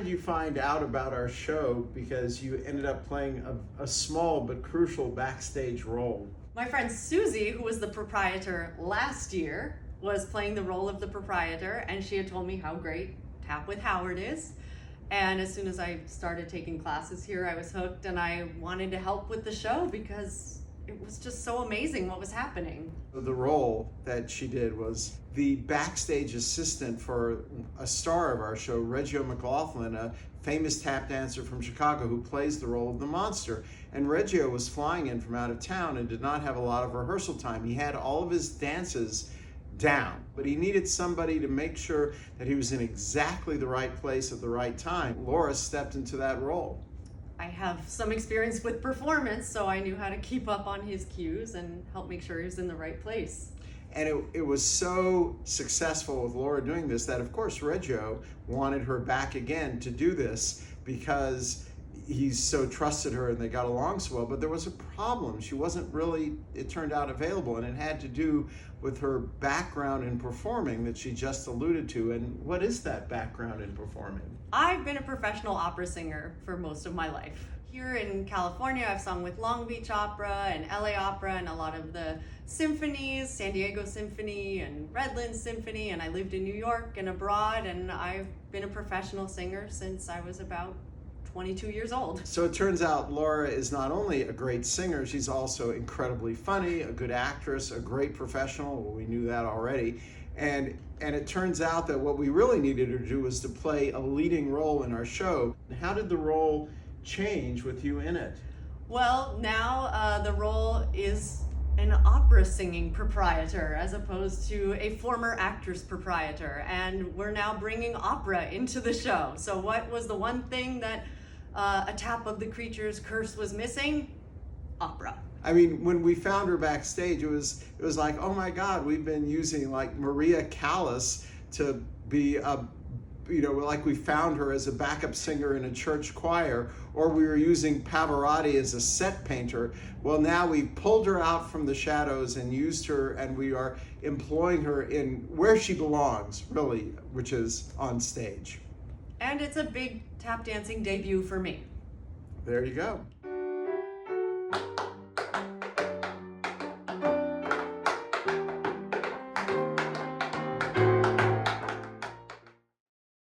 did you find out about our show? Because you ended up playing a small but crucial backstage role. My friend Susie, who was the proprietor last year, was playing the role of the proprietor, and she had told me how great Tap with Howard is. And as soon as I started taking classes here, I was hooked, and I wanted to help with the show because it was just so amazing what was happening. The role that she did was the backstage assistant for a star of our show, Reggio McLaughlin, a famous tap dancer from Chicago who plays the role of the monster. And Reggio was flying in from out of town and did not have a lot of rehearsal time. He had all of his dances down, but he needed somebody to make sure that he was in exactly the right place at the right time. Laura stepped into that role. I have some experience with performance, so I knew how to keep up on his cues and help make sure he was in the right place. And it was so successful with Laura doing this that, of course, Reggio wanted her back again to do this because he so trusted her and they got along so well. But there was a problem. She wasn't really, it turned out, available, and it had to do with her background in performing that she just alluded to. And what is that background in performing? I've been a professional opera singer for most of my life. Here in California, I've sung with Long Beach Opera and LA Opera and a lot of the symphonies, San Diego Symphony and Redlands Symphony, and I lived in New York and abroad, and I've been a professional singer since I was about 22 years old. So it turns out Laura is not only a great singer, she's also incredibly funny, a good actress, a great professional. Well, we knew that already. And it turns out that what we really needed her to do was to play a leading role in our show. How did the role change with you in it? Well, now the role is an opera singing proprietor as opposed to a former actress proprietor, and we're now bringing opera into the show. So what was the one thing that A Tap of the Creature's curse was missing? Opera. I mean, when we found her backstage, it was like, oh my God, we've been using like Maria Callas to be a, like we found her as a backup singer in a church choir, or we were using Pavarotti as a set painter. Well, now we've pulled her out from the shadows and used her, and we are employing her in where she belongs, really, which is on stage. And it's a big tap dancing debut for me. There you go.